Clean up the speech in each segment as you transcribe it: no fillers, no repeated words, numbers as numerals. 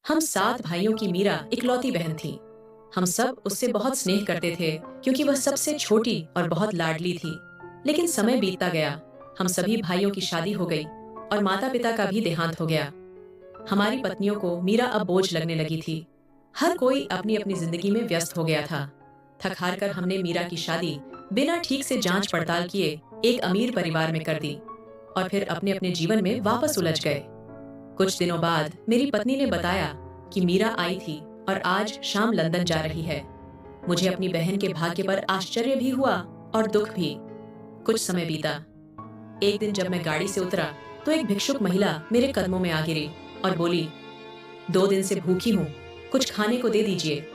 हम 7 भाइयों की मीरा इकलौती बहन थी। हम सब उससे बहुत स्नेह करते थे क्योंकि वह सबसे छोटी और बहुत लाडली थी। लेकिन समय बीतता गया, हम सभी भाइयों की शादी हो गई और माता पिता का भी देहांत हो गया। हमारी पत्नियों को मीरा अब बोझ लगने लगी थी। हर कोई अपनी अपनी जिंदगी में व्यस्त हो गया था। थक हार कर हमने मीरा की शादी बिना ठीक से जांच पड़ताल किए एक अमीर परिवार में कर दी और फिर अपने अपने जीवन में वापस उलझ गए। कुछ दिनों बाद मेरी पत्नी ने बताया कि मीरा आई थी और आज शाम लंदन जा रही है। मुझे अपनी बहन के भाग्य पर आश्चर्य भी हुआ और दुख भी। कुछ समय बीता। एक दिन जब मैं गाड़ी से उतरा तो एक भिक्षुक महिला मेरे कदमों में आ गिरी और बोली, 2 दिन से भूखी हूँ, कुछ खाने को दे दीजिए।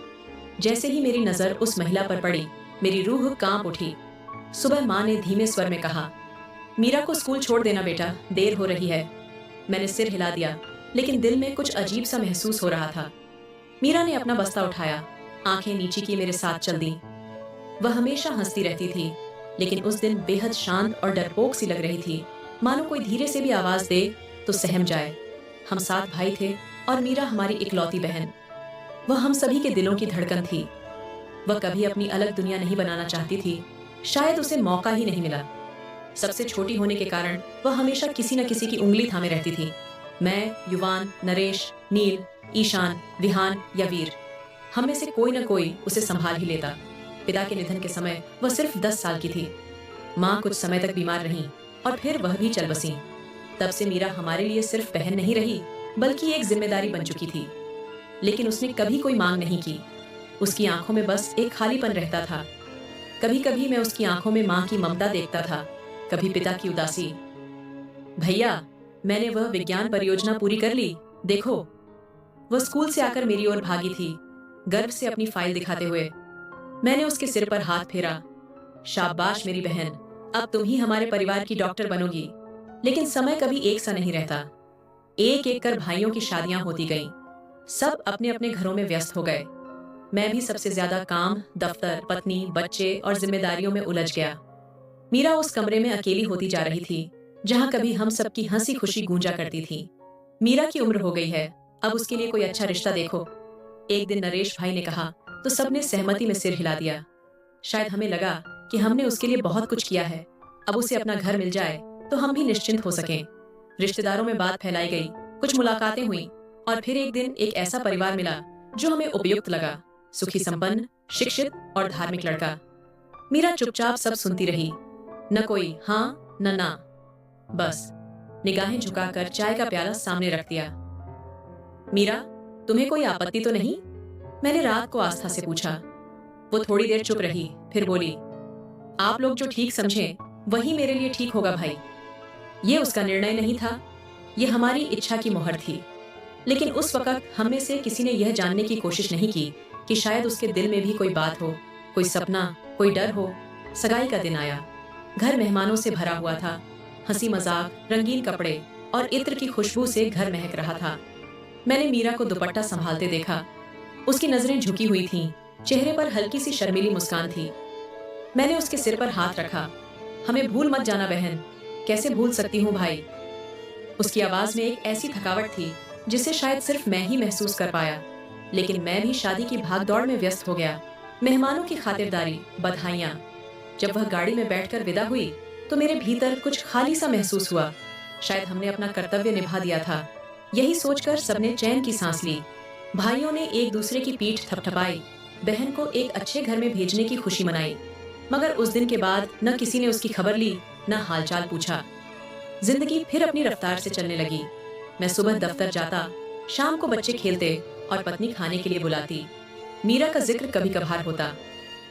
जैसे ही मेरी नजर उस महिला पर पड़ी, मेरी रूह कांप उठी। सुबह माँ ने धीमे स्वर में कहा, मीरा को स्कूल छोड़ देना बेटा, देर हो रही है। मैंने सिर हिला दिया, लेकिन दिल में कुछ अजीब सा महसूस हो रहा था। मीरा ने अपना बस्ता उठाया, आंखें नीची की मेरे साथ चल दी। वह हमेशा हंसती रहती थी, लेकिन उस दिन बेहद शांत और डरपोक सी लग रही थी, मानो कोई धीरे से भी आवाज दे तो सहम जाए। हम 7 भाई थे और मीरा हमारी इकलौती बहन। वह हम सभी के दिलों की धड़कन थी। वह कभी अपनी अलग दुनिया नहीं बनाना चाहती थी, शायद उसे मौका ही नहीं मिला। सबसे छोटी होने के कारण वह हमेशा किसी न किसी की उंगली थामे रहती थी। मैं, युवान, नरेश, नील, ईशान, विहान या वीर, हम में से कोई न कोई उसे संभाल ही लेता। पिता के निधन के समय वह सिर्फ 10 साल की थी। माँ कुछ समय तक बीमार रहीं और फिर वह भी चल बसी। तब से मीरा हमारे लिए सिर्फ बहन नहीं रही, बल्कि एक जिम्मेदारी बन चुकी थी। लेकिन उसने कभी कोई मांग नहीं की। उसकी आंखों में बस एक खालीपन रहता था। कभी कभी मैं उसकी आंखों में माँ की ममता देखता था, कभी पिता की उदासी। भैया, मैंने वह विज्ञान परियोजना पूरी कर ली, देखो। वह स्कूल से आकर मेरी ओर भागी थी, गर्व से अपनी फाइल दिखाते हुए। मैंने उसके सिर पर हाथ फेरा। शाबाश मेरी बहन, अब तुम ही हमारे परिवार की डॉक्टर बनोगी। लेकिन समय कभी एक सा नहीं रहता। एक एक कर भाइयों की शादियां होती गईं। सब अपने अपने घरों में व्यस्त हो गए। मैं भी सबसे ज्यादा काम, दफ्तर, पत्नी, बच्चे और जिम्मेदारियों में उलझ गया। मीरा उस कमरे में अकेली होती जा रही थी जहां कभी हम सबकी हंसी खुशी गूंजा करती थी। मीरा की उम्र हो गई है, अब उसके लिए कोई अच्छा रिश्ता देखो। एक दिन नरेश भाई ने कहा तो सबने सहमति में सिर हिला दिया। शायद हमें लगा कि हमने उसके लिए बहुत कुछ किया है, अब उसे अपना घर मिल जाए तो हम भी निश्चिंत हो सकें। रिश्तेदारों में बात फैलाई गई, कुछ मुलाकातें हुई और फिर एक दिन एक ऐसा परिवार मिला जो हमें उपयुक्त लगा। सुखी संपन्न, शिक्षित और धार्मिक लड़का। मीरा चुपचाप सब सुनती रही, न कोई हाँ न ना, बस निगाहें झुकाकर चाय का प्याला सामने रख दिया। मीरा, तुम्हें कोई आपत्ति तो नहीं? मैंने रात को आस्था से पूछा। वो थोड़ी देर चुप रही, फिर बोली, आप लोग जो ठीक समझें वही मेरे लिए ठीक होगा भाई। ये उसका निर्णय नहीं था, ये हमारी इच्छा की मोहर थी। लेकिन उस वक्त हम में से किसी ने यह जानने की कोशिश नहीं की कि शायद उसके दिल में भी कोई बात हो, कोई सपना, कोई डर हो। सगाई का दिन आया। घर मेहमानों से भरा हुआ था। हंसी मजाक, रंगीन कपड़े और इत्र की खुशबू से घर महक रहा था। मैंने मीरा को दुपट्टा संभालते देखा। उसकी नजरें झुकी हुई थीं, चेहरे पर हल्की सी शर्मीली मुस्कान थी। मैंने उसके सिर पर हाथ रखा। हमें भूल मत जाना बहन। कैसे भूल सकती हूँ भाई। उसकी आवाज में एक ऐसी थकावट थी जिसे शायद सिर्फ मैं ही महसूस कर पाया। लेकिन मैं भी शादी की भागदौड़ में व्यस्त हो गया। मेहमानों की खातिरदारी, बधाइयाँ। जब वह गाड़ी में बैठकर विदा हुई तो मेरे भीतर कुछ खाली सा महसूस हुआ। शायद हमने अपना कर्तव्य निभा दिया था। यही सोचकर सबने चैन की सांस ली। भाइयों ने एक दूसरे की पीठ थपथपाई, बहन को एक अच्छे घर में भेजने की खुशी मनाई। मगर उस दिन के बाद न किसी ने उसकी खबर ली, न हालचाल पूछा। जिंदगी फिर अपनी रफ्तार से चलने लगी। मैं सुबह दफ्तर जाता, शाम को बच्चे खेलते और पत्नी खाने के लिए बुलाती। मीरा का जिक्र कभी कभार होता,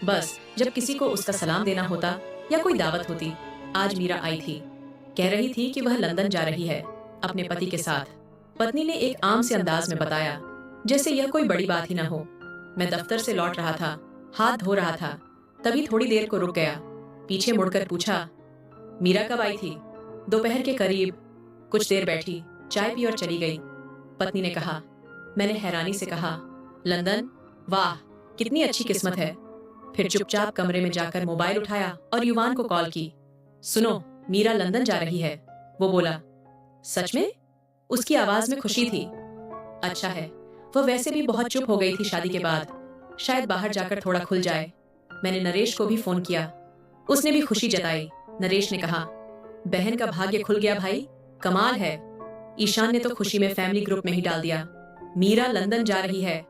बस जब किसी को उसका सलाम देना होता या कोई दावत होती। आज मीरा आई थी, कह रही थी कि वह लंदन जा रही है अपने पति के साथ। पत्नी ने एक आम से अंदाज में बताया, जैसे यह कोई बड़ी बात ही ना हो। मैं दफ्तर से लौट रहा था, हाथ धो रहा था, तभी थोड़ी देर को रुक गया। पीछे मुड़कर पूछा, मीरा कब आई थी? दोपहर के करीब। कुछ देर बैठी, चाय पी और चली गई। पत्नी ने कहा। मैंने हैरानी से कहा, लंदन? वाह, कितनी अच्छी किस्मत है। फिर चुपचाप कमरे में जाकर मोबाइल उठाया और युवान को कॉल की। सुनो, मीरा लंदन जा रही है। वो बोला, सच में? उसकी आवाज में खुशी थी। अच्छा है, वह वैसे भी बहुत चुप हो गई थी शादी के बाद, शायद बाहर जाकर थोड़ा खुल जाए। मैंने नरेश को भी फोन किया, उसने भी खुशी जताई। नरेश ने कहा, बहन का भाग्य खुल गया भाई, कमाल है। ईशान ने तो खुशी में फैमिली ग्रुप में ही डाल दिया, मीरा लंदन जा रही है।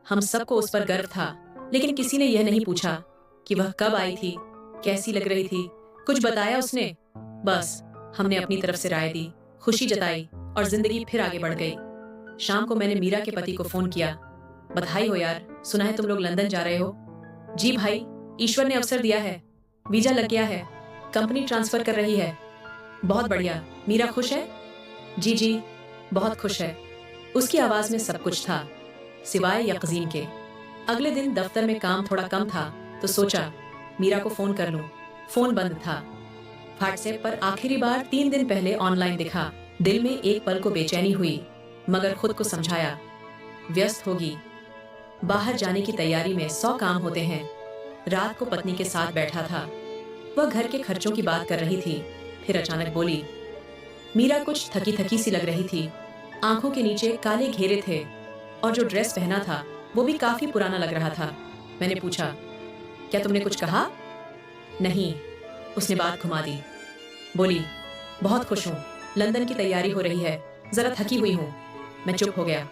हम सबको उस पर गर्व था, लेकिन किसी ने यह नहीं पूछा कि वह कब आई थी, कैसी लग रही थी, कुछ बताया उसने? बस हमने अपनी तरफ से राय दी, खुशी जताई और जिंदगी फिर आगे बढ़ गई। शाम को मैंने मीरा के पति को फोन किया, बधाई हो यार, सुना है तुम लोग लंदन जा रहे हो। जी भाई, ईश्वर ने अवसर दिया है, वीजा लग गया है, कंपनी ट्रांसफर कर रही है। बहुत बढ़िया, मीरा खुश है? जी जी, बहुत खुश है। उसकी आवाज में सब कुछ था, सिवाय यकीन के। अगले दिन दफ्तर में काम थोड़ा कम था, तो सोचा मीरा को फोन कर लूं। फोन बंद था। व्हाट्सएप पर आखिरी बार 3 दिन पहले ऑनलाइन दिखा। दिल में एक पल को बेचैनी हुई, मगर खुद को समझाया, व्यस्त होगी, बाहर जाने की तैयारी में 100 काम होते हैं। रात को पत्नी के साथ बैठा था, वह घर के खर्चों की बात कर रही थी। फिर अचानक बोली। मीरा कुछ थकी थकी सी लग रही थी, आंखों के नीचे काले घेरे थे और जो ड्रेस पहना था वो भी काफी पुराना लग रहा था। मैंने पूछा, क्या तुमने कुछ कहा? नहीं, उसने बात घुमा दी। बोली, बहुत खुश हूँ, लंदन की तैयारी हो रही है, जरा थकी हुई हूँ। मैं चुप हो गया,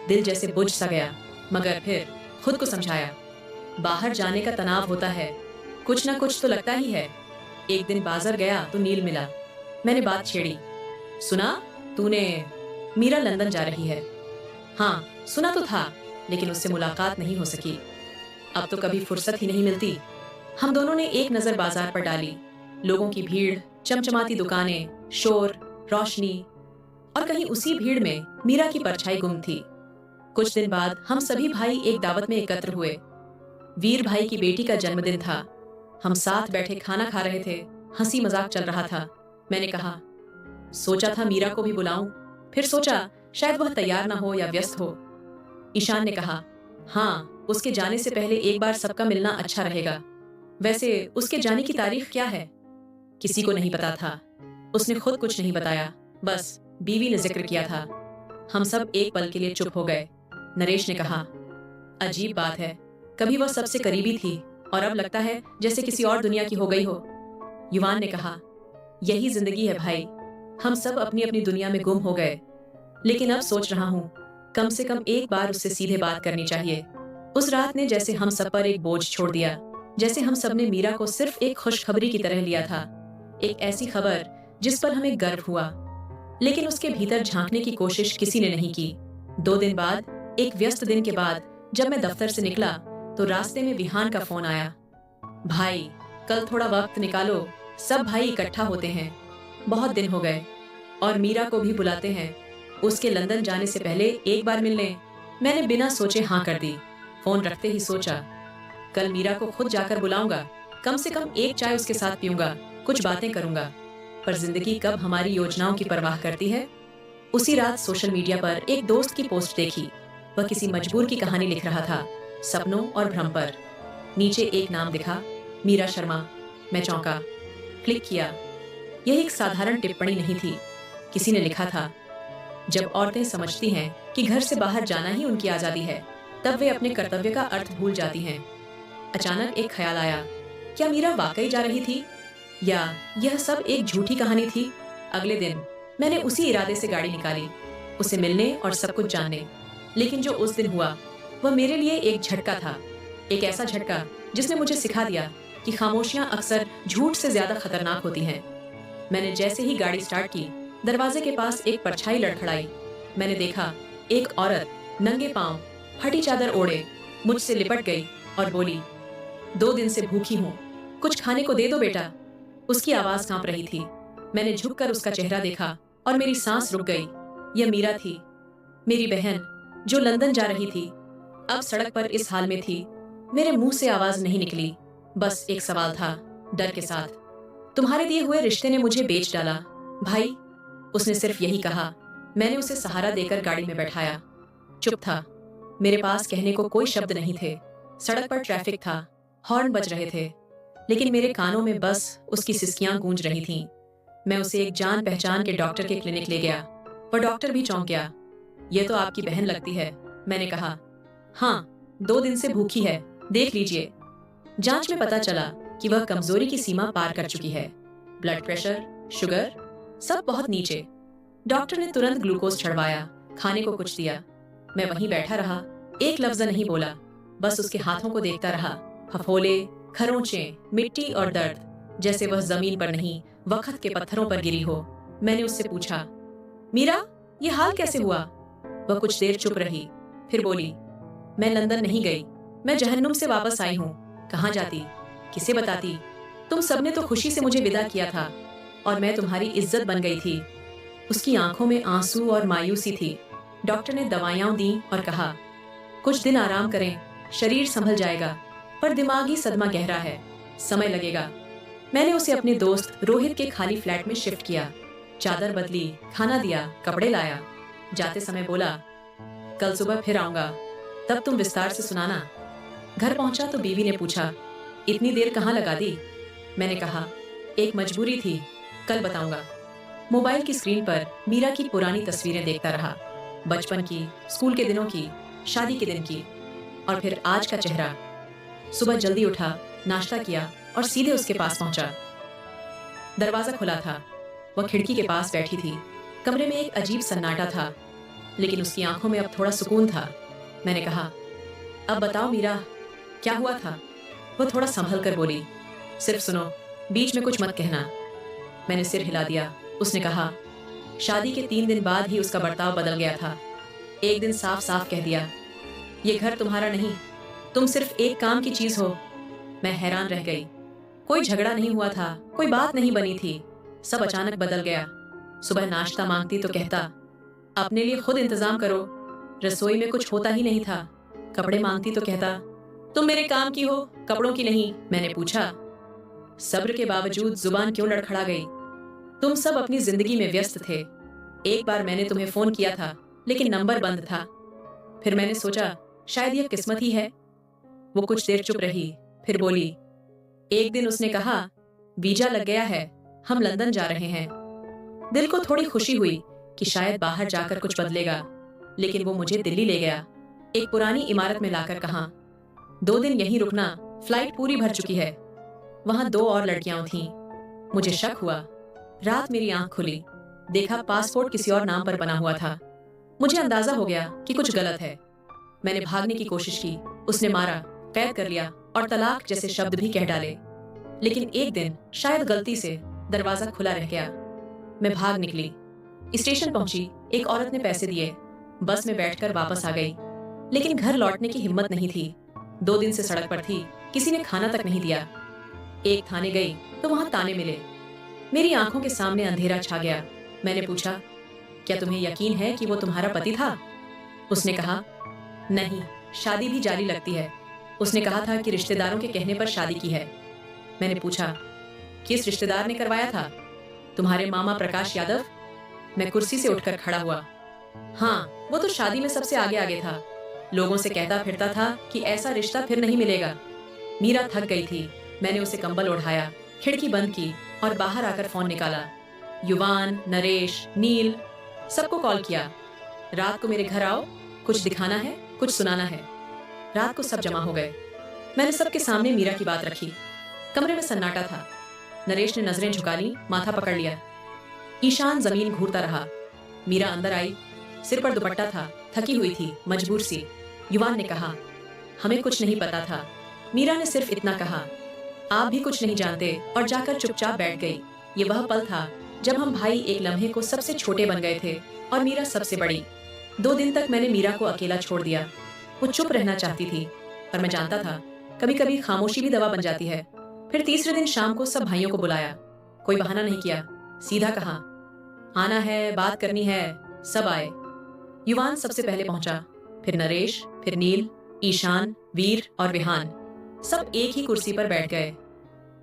दिल जैसे बुझ सा गया, मगर फिर खुद को समझाया, बाहर जाने का तनाव होता है, कुछ ना कुछ तो लगता ही है। एक दिन बाजार गया तो नील मिला, मैंने बात छेड़ी, सुना तूने मीरा लंदन जा रही है? हाँ, सुना तो था, लेकिन उससे मुलाकात नहीं हो सकी। अब तो कभी फुर्सत ही नहीं मिलती। हम दोनों ने एक नजर बाजार पर डाली, लोगों की भीड़, चमचमाती दुकानें, शोर, रोशनी, और कहीं उसी भीड़ में मीरा की परछाई गुम थी। कुछ दिन बाद हम सभी भाई एक दावत में एकत्र हुए। वीर भाई की बेटी का जन्मदिन था। हम साथ बैठे खाना खा रहे थे, हंसी मजाक चल रहा था। मैंने कहा, सोचा था मीरा को भी बुलाऊं, फिर सोचा शायद वह तैयार ना हो या व्यस्त हो। ईशान ने कहा, हाँ, उसके जाने से पहले एक बार सबका मिलना अच्छा रहेगा। वैसे उसके जाने की तारीख क्या है? किसी को नहीं पता था, उसने खुद कुछ नहीं बताया, बस बीवी ने जिक्र किया था। हम सब एक पल के लिए चुप हो गए। नरेश ने कहा, अजीब बात है, कभी वह सबसे करीबी थी और अब लगता है जैसे किसी और दुनिया की हो गई हो। युवान ने कहा, यही जिंदगी है भाई, हम सब अपनी अपनी दुनिया में गुम हो गए। लेकिन अब सोच रहा हूँ, कम से कम एक बार उससे सीधे बात करनी चाहिए। उस रात ने जैसे हम सब पर एक बोझ छोड़ दिया, जैसे हम सब ने मीरा को सिर्फ एक खुशखबरी की तरह लिया था, एक ऐसी खबर जिस पर हमें गर्व हुआ, लेकिन उसके भीतर झांकने की कोशिश किसी ने नहीं की। 2 दिन बाद, एक व्यस्त दिन के बाद, जब मैं दफ्तर से निकला तो रास्ते में विहान का फोन आया, भाई कल थोड़ा वक्त निकालो, सब भाई इकट्ठा होते हैं, बहुत दिन हो गए और मीरा को भी बुलाते हैं, उसके लंदन जाने से पहले एक बार मिलने। मैंने बिना सोचे हाँ कर दी। फोन रखते ही सोचा, कल मीरा को खुद जाकर बुलाऊंगा, कम से कम एक चाय उसके साथ पीऊंगा, कुछ बातें करूंगा। पर जिंदगी कब हमारी योजनाओं की परवाह करती है। उसी रात सोशल मीडिया पर एक दोस्त की पोस्ट देखी, वह किसी मजबूर की कहानी लिख रहा था, सपनों और भ्रम पर। नीचे एक नाम दिखा, मीरा शर्मा। मैं चौंका, क्लिक किया। यह एक साधारण टिप्पणी नहीं थी, किसी ने लिखा था, जब औरतें समझती हैं कि घर से बाहर जाना ही उनकी आजादी है, तब वे अपने कर्तव्य का अर्थ भूल जाती हैं। अचानक एक ख्याल आया, क्या मीरा वाकई जा रही थी या यह सब एक झूठी कहानी थी? अगले दिन मैंने उसी इरादे से गाड़ी निकाली, उसे मिलने और सब कुछ जानने। लेकिन जो उस दिन हुआ वह मेरे लिए एक झटका था, एक ऐसा झटका जिसने मुझे सिखा दिया कि खामोशियां अक्सर झूठ से ज्यादा खतरनाक होती हैं। मैंने जैसे ही गाड़ी स्टार्ट की, दरवाजे के पास एक परछाई लड़खड़ाई। मैंने देखा, एक औरत नंगे पांव, फटी चादर ओढ़े मुझसे लिपट गई और बोली, 2 दिन से भूखी हूँ, कुछ खाने को दे दो बेटा। उसकी आवाज कांप रही थी। मैंने झुककर उसका चेहरा देखा और मेरी सांस रुक गई। यह मीरा थी, मेरी बहन, जो लंदन जा रही थी, अब सड़क पर इस हाल में थी। मेरे मुंह से आवाज नहीं निकली, बस एक सवाल था, डर के साथ, तुम्हारे दिए हुए रिश्ते ने मुझे बेच डाला भाई। उसने सिर्फ यही कहा। मैंने उसे सहारा देकर गाड़ी में बैठाया। चुप था, मेरे पास कहने को कोई शब्द नहीं थे। सड़क पर ट्रैफिक था, हॉर्न बज रहे थे, लेकिन मेरे कानों में बस उसकी सिसकियां गूंज रही थीं। मैं उसे एक जान पहचान के डॉक्टर के क्लिनिक ले गया। वह डॉक्टर भी चौंक गया। यह तो आपकी बहन लगती है, मैंने कहा, हाँ, 2 दिन से भूखी है, देख लीजिए। जांच में पता चला कि वह कमजोरी की सीमा पार कर चुकी है। ब्लड प्रेशर, शुगर, सब बहुत नीचे। डॉक्टर ने तुरंत ग्लूकोज चढ़वाया, खाने को कुछ दिया। मैं वहीं बैठा रहा, एक लफ्ज नहीं बोला, बस उसके हाथों को देखता रहा। फफोले, खरोंचे, मिट्टी और दर्द, जैसे वह जमीन पर नहीं, वक्त के पत्थरों पर गिरी हो। मैंने उससे पूछा, मीरा, ये हाल कैसे हुआ? वह कुछ देर चुप रही, फिर बोली, मैं लंदन नहीं गई, मैं जहन्नुम से वापस आई हूँ। कहाँ जाती, किसे बताती? तुम सबने तो खुशी से मुझे विदा किया था और मैं तुम्हारी इज्जत बन गई थी। उसकी आंखों में आंसू और मायूसी थी। डॉक्टर ने दवाइयां दी और कहा, कुछ दिन आराम करें, शरीर संभल जाएगा, पर दिमागी सदमा गहरा है, समय लगेगा। मैंने उसे अपने दोस्त रोहित के खाली फ्लैट में शिफ्ट किया। चादर बदली, खाना दिया, कपड़े लाया। जाते समय बोला, कल सुबह फिर आऊंगा, तब तुम विस्तार से सुनाना। घर पहुंचा तो बीवी ने पूछा, इतनी देर कहाँ लगा दी? मैंने कहा, एक मजबूरी थी, कल बताऊंगा। मोबाइल की स्क्रीन पर मीरा की पुरानी तस्वीरें देखता रहा, बचपन की, स्कूल के दिनों की, शादी के दिन की, और फिर आज का चेहरा। सुबह जल्दी उठा, नाश्ता किया और सीधे उसके पास पहुंचा। दरवाजा खुला था, वह खिड़की के पास बैठी थी। कमरे में एक अजीब सन्नाटा था, लेकिन उसकी आंखों में अब थोड़ा सुकून था। मैंने कहा, अब बताओ मीरा, क्या हुआ था? वह थोड़ा संभल कर बोली, सिर्फ सुनो, बीच में कुछ मत कहना। मैंने सिर हिला दिया। उसने कहा, शादी के 3 दिन बाद ही उसका बर्ताव बदल गया था। एक दिन साफ साफ कह दिया, ये घर तुम्हारा नहीं, तुम सिर्फ एक काम की चीज हो। मैं हैरान रह गई। कोई झगड़ा नहीं हुआ था, कोई बात नहीं बनी थी, सब अचानक बदल गया। सुबह नाश्ता मांगती तो कहता, अपने लिए खुद इंतजाम करो। रसोई में कुछ होता ही नहीं था। कपड़े मांगती तो कहता, तुम मेरे काम की हो, कपड़ों की नहीं। मैंने पूछा, सब्र के बावजूद जुबान क्यों लड़खड़ा गई? तुम सब अपनी जिंदगी में व्यस्त थे। एक बार मैंने तुम्हें फोन किया था, लेकिन नंबर बंद था। फिर मैंने सोचा, शायद यह किस्मत ही है। वो कुछ देर चुप रही, फिर बोली, एक दिन उसने कहा, वीजा लग गया है, हम लंदन जा रहे हैं। दिल को थोड़ी खुशी हुई कि शायद बाहर जाकर कुछ बदलेगा, लेकिन वो मुझे दिल्ली ले गया। एक पुरानी इमारत में लाकर कहा, 2 दिन यहीं रुकना, फ्लाइट पूरी भर चुकी है। वहां 2 और लड़कियां थीं। मुझे शक हुआ। रात मेरी आंख खुली, देखा पासपोर्ट किसी और नाम पर बना हुआ था। मुझे अंदाजा हो गया कि कुछ गलत है। मैंने भागने की कोशिश की, उसने मारा, कैद कर लिया और तलाक जैसे शब्द भी कह डाले। लेकिन एक दिन शायद गलती से दरवाजा खुला रह गया। मैं भाग निकली, स्टेशन पहुंची, एक औरत ने पैसे दिए, बस में बैठकर वापस आ गई। लेकिन घर लौटने की हिम्मत नहीं थी। 2 दिन से सड़क पर थी, किसी ने खाना तक नहीं दिया। एक थाने गई तो वहां ताने मिले। मेरी आंखों के सामने अंधेरा छा गया। मैंने पूछा, क्या तुम्हें यकीन है कि वो तुम्हारा पति था? उसने कहा, नहीं, शादी भी जारी लगती है। उसने कहा था कि रिश्तेदारों के कहने पर शादी की है। मैंने पूछा, किस रिश्तेदार ने करवाया था? तुम्हारे मामा प्रकाश यादव? मैं कुर्सी से उठकर खड़ा हुआ। हाँ, वो तो शादी में सबसे आगे आगे था। लोगों से कहता फिरता था कि ऐसा रिश्ता फिर नहीं मिलेगा। मीरा थक गई थी। मैंने उसे कंबल ओढ़ाया, खिड़की बंद की और बाहर आकर फोन निकाला। युवान, नरेश, नील, सबको कॉल किया। रात को मेरे घर आओ, कुछ दिखाना है, कुछ सुनाना है। रात को सब जमा हो गए। मैंने सबके सामने मीरा की बात रखी। कमरे में सन्नाटा था। नरेश ने नजरें झुका ली, माथा पकड़ लिया। ईशान जमीन घूरता रहा। मीरा अंदर आई, सिर पर दुपट्टा था, थकी हुई थी, मजबूर सी। युवान ने कहा, हमें कुछ नहीं पता था। मीरा ने सिर्फ इतना कहा, आप भी कुछ नहीं जानते, और जाकर चुपचाप बैठ गई। ये वह पल था जब हम भाई एक लम्हे को सबसे छोटे बन गए थे और मीरा सबसे बड़ी। 2 दिन तक मैंने मीरा को अकेला छोड़ दिया। वो चुप रहना चाहती थी, पर मैं जानता था कभी कभी खामोशी भी दवा बन जाती है। फिर तीसरे दिन शाम को सब भाइयों को बुलाया। कोई बहाना नहीं किया, सीधा कहा, आना है, बात करनी है। सब आए। युवान सबसे पहले पहुंचा, फिर नरेश, फिर नील, ईशान, वीर और विहान। सब एक ही कुर्सी पर बैठ गए।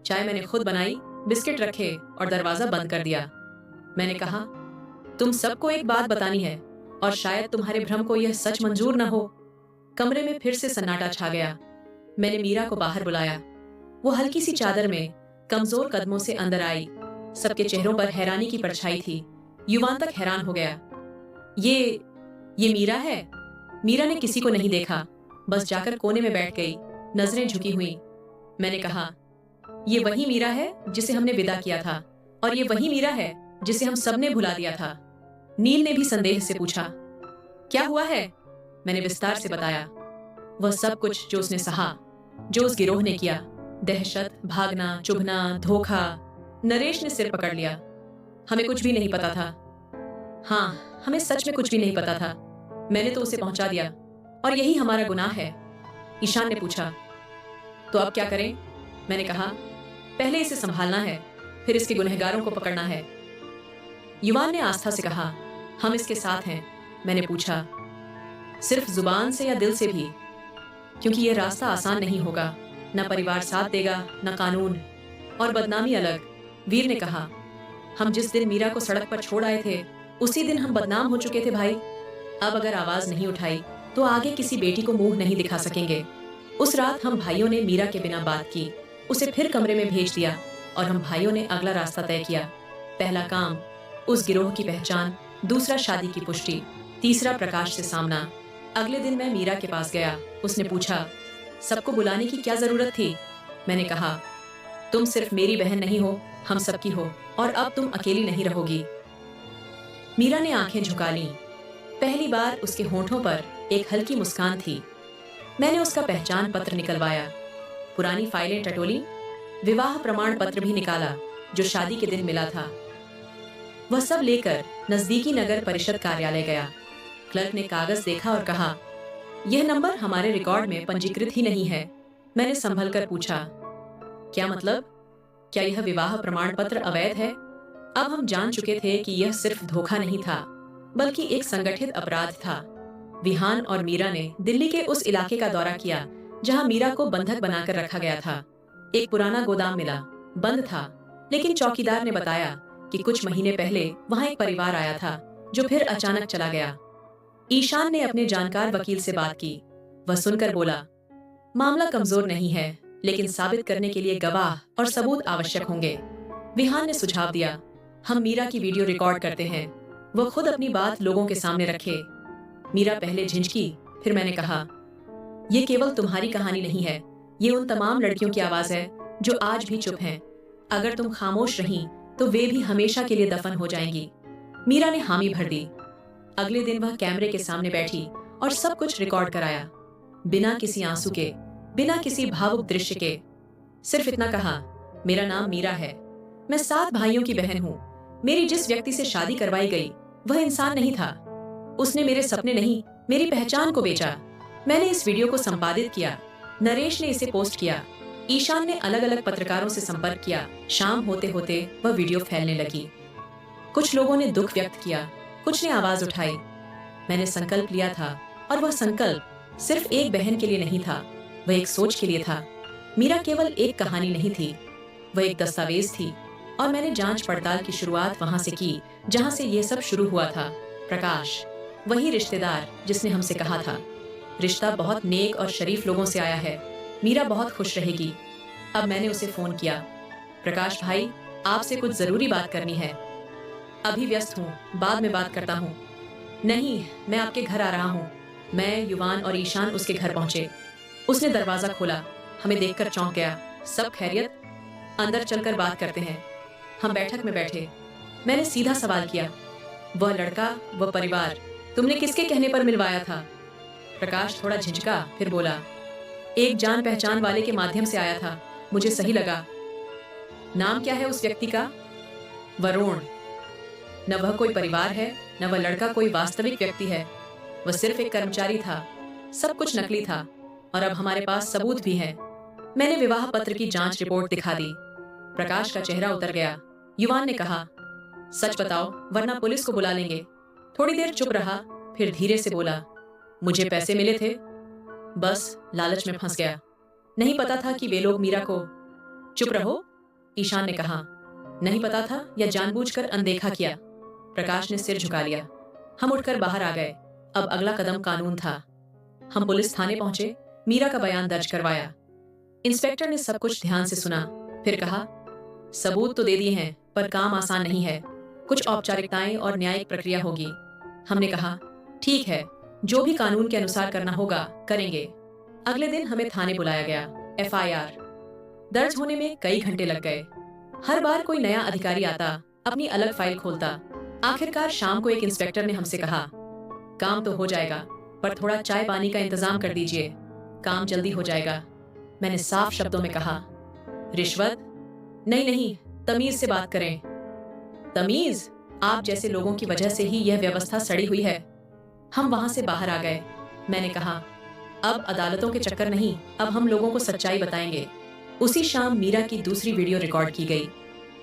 चाय मैंने खुद बनाई, बिस्किट रखे और दरवाजा बंद कर दिया। मैंने कहा, तुम सबको एक बात बतानी है और शायद तुम्हारे भ्रम को यह सच मंजूर न हो। कमरे में फिर से सन्नाटा छा गया। मैंने मीरा को बाहर बुलाया। वो हल्की सी चादर में कमजोर कदमों से अंदर आई। सबके चेहरों पर हैरानी की परछाई थी। युवान तक हैरान हो गया। ये मीरा है? मीरा ने किसी को नहीं देखा, बस जाकर कोने में बैठ गई, नजरें झुकी हुई। मैंने कहा, ये वही मीरा है जिसे हमने विदा किया था, और ये वही मीरा है जिसे हम सबने भुला दिया था। नील ने भी संदेह से पूछा, क्या हुआ है? मैंने विस्तार से बताया वह सब कुछ जो उसने सहा, जो उस गिरोह ने किया। दहशत, भागना, चुभना, धोखा। नरेश ने सिर पकड़ लिया। हमें कुछ भी नहीं पता था। हाँ, हमें सच में कुछ भी नहीं पता था। मैंने तो उसे पहुंचा दिया, और यही हमारा गुनाह है। ईशान ने पूछा, तो अब क्या करें? मैंने कहा, पहले इसे संभालना है, फिर इसके गुनहगारों को पकड़ना है। युवान ने आस्था से कहा, हम इसके साथ हैं। मैंने पूछा, सिर्फ जुबान से या दिल से भी? क्योंकि यह रास्ता आसान नहीं होगा। न परिवार साथ देगा, न कानून, और बदनामी अलग। वीर ने कहा, हम जिस दिन मीरा को सड़क पर छोड़ आए थे, उसी दिन हम बदनाम हो चुके थे भाई। अब अगर आवाज नहीं उठाई तो आगे किसी बेटी को मुंह नहीं दिखा सकेंगे। उस रात हम भाइयों ने मीरा के बिना बात की, उसे फिर कमरे में भेज दिया, और हम भाइयों ने अगला रास्ता तय किया। पहला काम उस गिरोह की पहचान, दूसरा शादी की पुष्टि, तीसरा प्रकाश से सामना। अगले दिन मैं मीरा के पास गया। उसने पूछा, सबको बुलाने की क्या जरूरत थी? मैंने कहा, तुम सिर्फ मेरी बहन नहीं हो, हम सबकी हो, और अब तुम अकेली नहीं रहोगी। मीरा ने आंखें झुका लीं। पहली बार उसके होंठों पर एक हल्की मुस्कान थी। मैंने उसका पहचान पत्र निकलवाया, पुरानी फाइलें टटोली, विवाह प्रमाण पत्र भी निकाला जो शादी के दिन मिला था। वह सब लेकर नजदीकी नगर परिषद कार्यालय गया। क्लर्क ने कागज देखा और कहा, यह नंबर हमारे रिकॉर्ड में पंजीकृत ही नहीं है। मैंने संभल कर पूछा, क्या मतलब? क्या यह विवाह प्रमाण पत्र अवैध है? अब हम जान चुके थे कि यह सिर्फ धोखा नहीं था, बल्कि एक संगठित अपराध था। विहान और मीरा ने दिल्ली के उस इलाके का दौरा किया जहां मीरा को बंधक बनाकर रखा गया था। एक पुराना गोदाम मिला, बंद था, लेकिन चौकीदार ने बताया कि कुछ महीने पहले वहां एक परिवार आया था जो फिर अचानक चला गया। ईशान ने अपने जानकार वकील से बात की। वह सुनकर बोला, मामला कमजोर नहीं है, लेकिन साबित करने के लिए गवाह और सबूत आवश्यक होंगे। विहान ने सुझाव दिया, हम मीरा की वीडियो रिकॉर्ड करते हैं, वह खुद अपनी बात लोगों के सामने रखे। मीरा पहले झिझकी, फिर मैंने कहा, यह केवल तुम्हारी कहानी नहीं है, ये उन तमाम लड़कियों की आवाज है जो आज भी चुप हैं। अगर तुम खामोश रही तो वे भी हमेशा के लिए दफन हो जाएंगी। मीरा ने हामी भर दी। अगले दिन वह कैमरे के सामने बैठी और सब कुछ रिकॉर्ड कराया, बिना किसी आंसू के, बिना किसी भावुक दृश्य के। सिर्फ इतना कहा, मेरा नाम मीरा है, मैं 7 भाइयों की बहन हूँ। मेरी जिस व्यक्ति से शादी करवाई गई वह इंसान नहीं था। उसने मेरे सपने नहीं, मेरी पहचान को बेचा। मैंने इस वीडियो को संपादित किया, नरेश ने इसे पोस्ट किया, ईशान ने अलग अलग पत्रकारों से संपर्क किया। शाम होते होते वह वीडियो फैलने लगी। कुछ लोगों ने दुख व्यक्त किया, कुछ ने आवाज उठाई। मैंने संकल्प लिया था, और वह संकल्प सिर्फ एक बहन के लिए नहीं था, वह एक सोच के लिए था। मीरा केवल एक कहानी नहीं थी, वह एक दस्तावेज थी, और मैंने जांच पड़ताल की शुरुआत वहां से की जहां से यह सब शुरू हुआ था। प्रकाश, वही रिश्तेदार जिसने हमसे कहा था, रिश्ता बहुत नेक और शरीफ लोगों से आया है, मीरा बहुत खुश रहेगी। अब मैंने उसे फोन किया, प्रकाश भाई, आपसे कुछ जरूरी बात करनी है। अभी व्यस्त हूँ, बाद में बात करता हूँ। नहीं, मैं आपके घर आ रहा हूँ। मैं, युवान और ईशान उसके घर पहुंचे। उसने दरवाजा खोला, हमें देखकर चौंक गया। सब खैरियत? अंदर चलकर बात करते हैं। हम बैठक में बैठे। मैंने सीधा सवाल किया, वह लड़का, वह परिवार तुमने किसके कहने पर मिलवाया था? प्रकाश थोड़ा झिझका, फिर बोला, एक जान पहचान वाले के माध्यम से आया था, मुझे सही लगा। नाम क्या है उस व्यक्ति का? वरुण। न वह कोई परिवार है, न वह लड़का कोई वास्तविक व्यक्ति है। वह सिर्फ एक कर्मचारी था, सब कुछ नकली था, और अब हमारे पास सबूत भी है। मैंने विवाह पत्र की जांच रिपोर्ट दिखा दी। प्रकाश का चेहरा उतर गया। युवान ने कहा, सच बताओ वरना पुलिस को बुला लेंगे। थोड़ी देर चुप रहा, फिर धीरे से बोला, मुझे पैसे मिले थे, बस लालच में फंस गया। नहीं पता था कि वे लोग मीरा को। चुप रहो, ईशान ने कहा। नहीं पता था या जानबूझकर अनदेखा किया? प्रकाश ने सिर झुका लिया। हम उठकर बाहर आ गए। अब अगला कदम कानून था। हम पुलिस थाने पहुंचे, मीरा का बयान दर्ज करवाया। इंस्पेक्टर ने सब कुछ ध्यान से सुना, फिर कहा, सबूत तो दे दिए हैं, पर काम आसान नहीं है, कुछ औपचारिकताएं और न्यायिक प्रक्रिया होगी। हमने कहा, ठीक है, जो भी कानून के अनुसार करना होगा करेंगे। अगले दिन हमें थाने बुलाया गया। FIR दर्ज होने में कई घंटे लग गए। हर बार कोई नया अधिकारी आता, अपनी अलग फाइल खोलता। आखिरकार शाम को एक इंस्पेक्टर ने हमसे कहा, काम तो हो जाएगा, पर थोड़ा चाय पानी का इंतजाम कर दीजिए, काम जल्दी हो जाएगा। मैंने साफ शब्दों में कहा, रिश्वत? नहीं नहीं, तमीज से बात करें। तमीज? आप जैसे लोगों की वजह से ही यह व्यवस्था सड़ी हुई है। हम वहां से बाहर आ गए। मैंने कहा, अब अदालतों के चक्कर नहीं, अब हम लोगों को सच्चाई बताएंगे। उसी शाम मीरा की दूसरी वीडियो रिकॉर्ड की गई।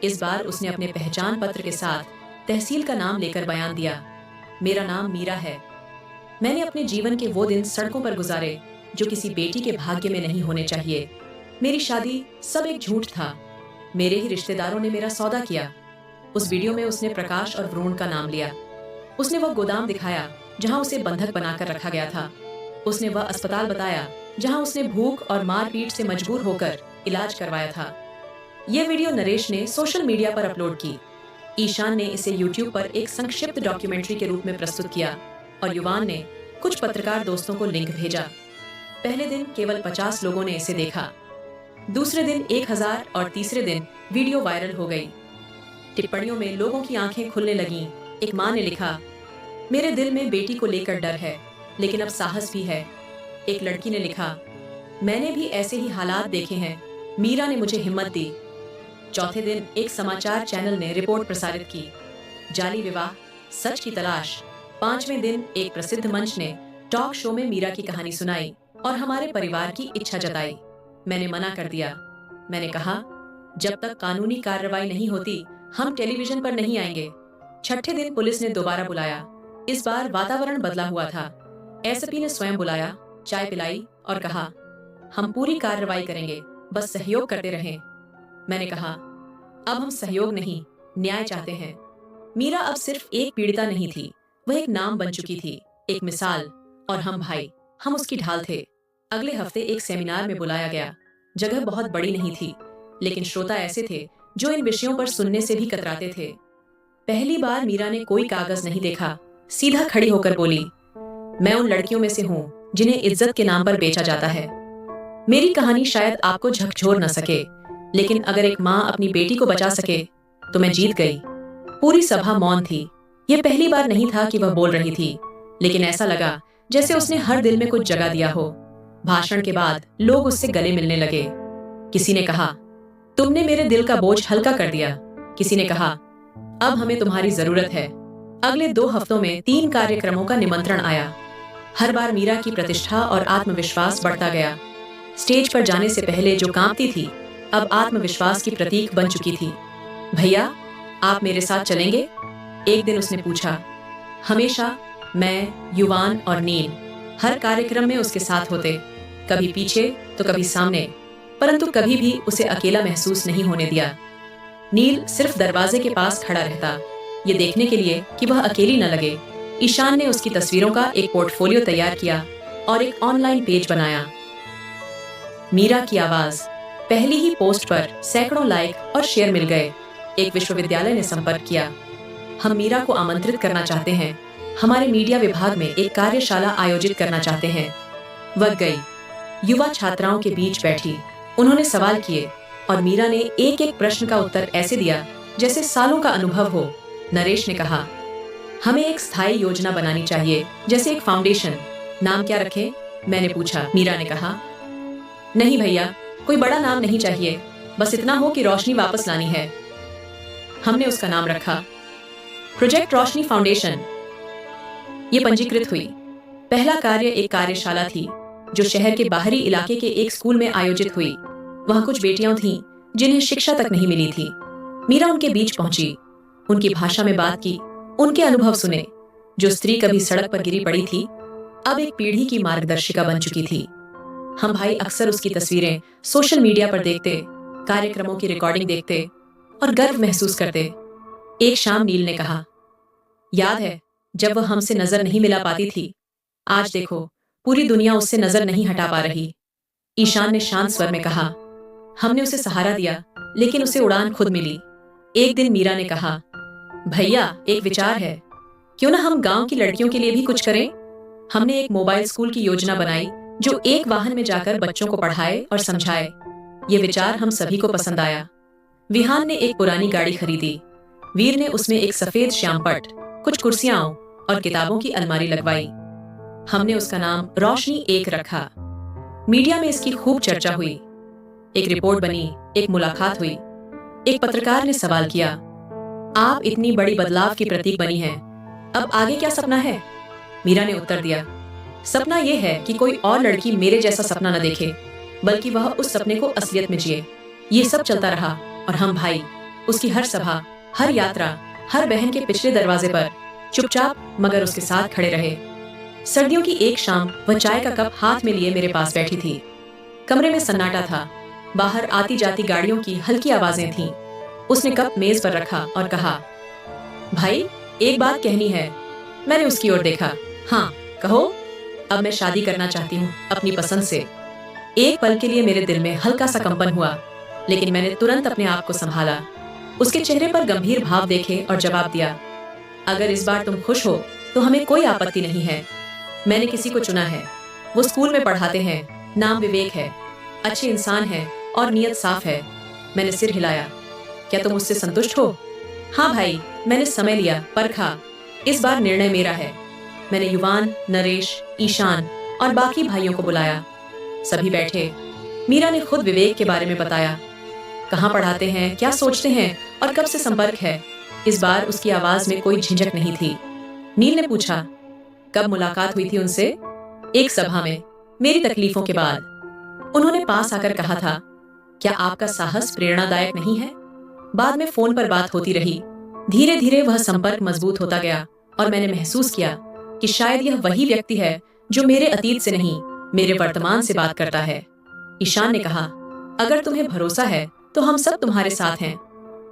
इस बार उसने अपने पहचान पत्र के साथ तहसील का नाम लेकर बयान दिया, मेरा नाम मीरा है। मैंने अपने जीवन के वो दिन सड़कों पर गुजारे जो किसी बेटी के भाग्य में नहीं होने चाहिए। मेरी शादी सब एक झूठ था। मेरे ही रिश्तेदारों ने मेरा सौदा किया। उस वीडियो में उसने प्रकाश और वरुण का नाम लिया। उसने वह गोदाम दिखाया जहां उसे बंधक बनाकर रखा गया था। उसने वह अस्पताल बताया जहां उसने भूख और मारपीट से मजबूर होकर इलाज करवाया था। यह वीडियो नरेश ने सोशल मीडिया पर अपलोड की। ईशान ने इसे YouTube पर एक संक्षिप्त डॉक्यूमेंट्री के रूप में प्रस्तुत किया और युवान ने कुछ पत्रकार दोस्तों को लिंक भेजा। पहले दिन केवल 50 लोगों ने इसे देखा, दूसरे दिन 1000 और तीसरे दिन वीडियो वायरल हो गई। टिप्पणियों में लोगों की आंखें खुलने लगीं। एक मां ने लिखा, मेरे दिल में बेटी को लेकर डर है, लेकिन अब साहस भी है। एक लड़की ने लिखा, मैंने भी ऐसे ही हालात देखे हैं, मीरा ने मुझे हिम्मत दी। चौथे दिन एक समाचार चैनल ने रिपोर्ट प्रसारित की, जाली विवाह, सच की तलाश। पांचवें दिन एक प्रसिद्ध मंच ने टॉक शो में मीरा की कहानी सुनाई और हमारे परिवार की इच्छा जताई। मैंने मना कर दिया। मैंने कहा, जब तक कानूनी कार्रवाई नहीं होती हम टेलीविजन पर नहीं आएंगे। छठे दिन पुलिस ने दोबारा बुलाया। इस बार वातावरण बदला हुआ था। एसपी ने स्वयं बुलाया, चाय पिलाई और कहा, हम पूरी कार्रवाई करेंगे, बस सहयोग करते रहें। मैंने कहा, अब हम सहयोग नहीं, न्याय चाहते हैं। मीरा अब सिर्फ एक पीड़िता नहीं थी, वह एक नाम बन चुकी थी, एक मिसाल। और हम भाई, हम उसकी ढाल थे। अगले हफ्ते एक सेमिनार में बुलाया गया। जगह बहुत बड़ी नहीं थी, लेकिन श्रोता ऐसे थे जो इन विषयों पर सुनने से भी कतराते थे। पहली बार मीरा ने कोई कागज नहीं देखा, सीधा खड़ी होकर बोली, मैं उन लड़कियों में से हूँ जिन्हें इज्जत के नाम पर बेचा जाता है। मेरी कहानी शायद आपको झकझोर न सके, लेकिन अगर एक माँ अपनी बेटी को बचा सके तो मैं जीत गई। पूरी सभा मौन थी। यह पहली बार नहीं था कि वह बोल रही थी, लेकिन ऐसा लगा जैसे उसने हर दिल में कुछ जगा दिया हो। भाषण के बाद लोग उससे गले मिलने लगे। किसी ने कहा, तुमने मेरे दिल का बोझ हल्का कर दिया। किसी ने कहा, अब हमें तुम्हारी जरूरत है। अगले 2 हफ्तों में 3 कार्यक्रमों का निमंत्रण आया। हर बार मीरा की प्रतिष्ठा और आत्मविश्वास बढ़ता गया। स्टेज पर जाने से पहले जो कांपती थी, अब आत्मविश्वास की प्रतीक बन चुकी थी। भैया, आप मेरे साथ चलेंगे? एक दिन उसने पूछा। हमेशा मैं, युवान और नील हर कार्यक्रम में उसके साथ होते, कभी पीछे तो कभी सामने, परंतु कभी भी उसे अकेला महसूस नहीं होने दिया। नील सिर्फ दरवाजे के पास खड़ा रहता, ये देखने के लिए कि वह अकेली न लगे। ईशान ने उसकी तस्वीरों का एक पोर्टफोलियो तैयार किया और एक ऑनलाइन पेज बनाया। मीरा की आवाज, पहली ही पोस्ट पर सैकड़ों लाइक और शेयर मिल गए। एक विश्वविद्यालय ने संपर्क किया, हम मीरा को आमंत्रित करना चाहते हैं, हमारे मीडिया विभाग में एक कार्यशाला आयोजित करना चाहते हैं। वह गई, युवा छात्राओं के बीच बैठी। उन्होंने सवाल किए और मीरा ने एक एक प्रश्न का उत्तर ऐसे दिया जैसे सालों का अनुभव हो। नरेश ने कहा, हमें एक स्थायी योजना बनानी चाहिए, जैसे एक फाउंडेशन। नाम क्या रखें? मैंने पूछा। मीरा ने कहा, नहीं भैया, कोई बड़ा नाम नहीं चाहिए, बस इतना हो कि रोशनी वापस लानी है। हमने उसका नाम रखा प्रोजेक्ट रोशनी फाउंडेशन। ये पंजीकृत हुई। पहला कार्य एक कार्यशाला थी जो शहर के बाहरी इलाके के एक स्कूल में आयोजित हुई। वहां कुछ बेटियां थीं जिन्हें शिक्षा तक नहीं मिली थी। मीरा उनके बीच पहुंची, उनकी भाषा में बात की, उनके अनुभव सुने। जो स्त्री कभी सड़क पर गिरी पड़ी थी, अब एक पीढ़ी की मार्गदर्शिका बन चुकी थी। हम भाई अक्सर उसकी तस्वीरें सोशल मीडिया पर देखते, कार्यक्रमों की रिकॉर्डिंग देखते और गर्व महसूस करते। एक शाम नील ने कहा, याद है जब वह हमसे नजर नहीं मिला पाती थी? आज देखो, पूरी दुनिया उससे नजर नहीं हटा पा रही। ईशान ने शांत स्वर में कहा, हमने उसे सहारा दिया, लेकिन उसे उड़ान खुद मिली। एक दिन मीरा ने कहा, भैया एक विचार है, क्यों ना हम गांव की लड़कियों के लिए भी कुछ करें? हमने एक मोबाइल स्कूल की योजना बनाई जो एक वाहन में जाकर बच्चों को पढ़ाए और समझाए। ये विचार हम सभी को पसंद आया। विहान ने एक पुरानी गाड़ी खरीदी। वीर ने उसमें एक सफेद श्यामपट, कुछ कुर्सियां और किताबों की अलमारी लगवाई। हमने उसका नाम रोशनी 1 रखा। मीडिया में इसकी खूब चर्चा हुई। एक रिपोर्ट बनी, एक मुलाकात हुई। एक पत्रकार ने सवाल किया, आप इतनी बड़ी बदलाव की प्रतीक बनी हैं, अब आगे क्या सपना है? मीरा ने उत्तर दिया, सपना यह है कि कोई और लड़की मेरे जैसा सपना न देखे, बल्कि वह उस सपने को असलियत में जिए। ये सब चलता रहा और हम भाई उसकी हर सभा, हर यात्रा, हर बहन के पिछले दरवाजे पर चुपचाप मगर उसके साथ खड़े रहे। सर्दियों की एक शाम वह चाय का कप हाथ में लिए मेरे पास बैठी थी। कमरे में सन्नाटा था। बाहर आती जाती गाड़ियों की हल्की आवाजें थीं। उसने कप मेज पर रखा और कहा, भाई एक बात कहनी है। मैंने उसकी ओर देखा। हाँ कहो। अब मैं शादी करना चाहती हूँ अपनी पसंद से। एक पल के लिए मेरे दिल में हल्का सा कंपन हुआ, लेकिन मैंने तुरंत अपने आप को संभाला। उसके चेहरे पर गंभीर भाव देखे और जवाब दिया, अगर इस बार तुम खुश हो तो हमें कोई आपत्ति नहीं है। मैंने किसी को चुना है, वो स्कूल में पढ़ाते हैं, नाम विवेक है, अच्छे इंसान है और नीयत साफ है। मैंने सिर हिलाया। क्या तुम उससे संतुष्ट हो? हाँ भाई, मैंने समय लिया, परखा। इस बार निर्णय मेरा है। मैंने युवान, नरेश, ईशान और बाकी भाइयों को बुलाया। सभी बैठे। मीरा ने खुद विवेक के बारे में बताया, कहाँ पढ़ाते हैं, क्या सोचते हैं और कब से संपर्क है। इस बार उसकी आवाज में कोई झिझक नहीं थी। नील ने पूछा, कब मुलाकात हुई थी उनसे? एक सभा में, मेरी तकलीफों के बाद। उन्होंने पास आकर कहा था, क्या आपका साहस प्रेरणादायक नहीं है? बाद में फोन पर बात होती रही। धीरे धीरे वह संपर्क मजबूत होता गया और मैंने महसूस किया कि शायद यह वही व्यक्ति है जो मेरे अतीत से नहीं, मेरे वर्तमान से बात करता है। ईशान ने कहा, अगर तुम्हें भरोसा है तो हम सब तुम्हारे साथ हैं।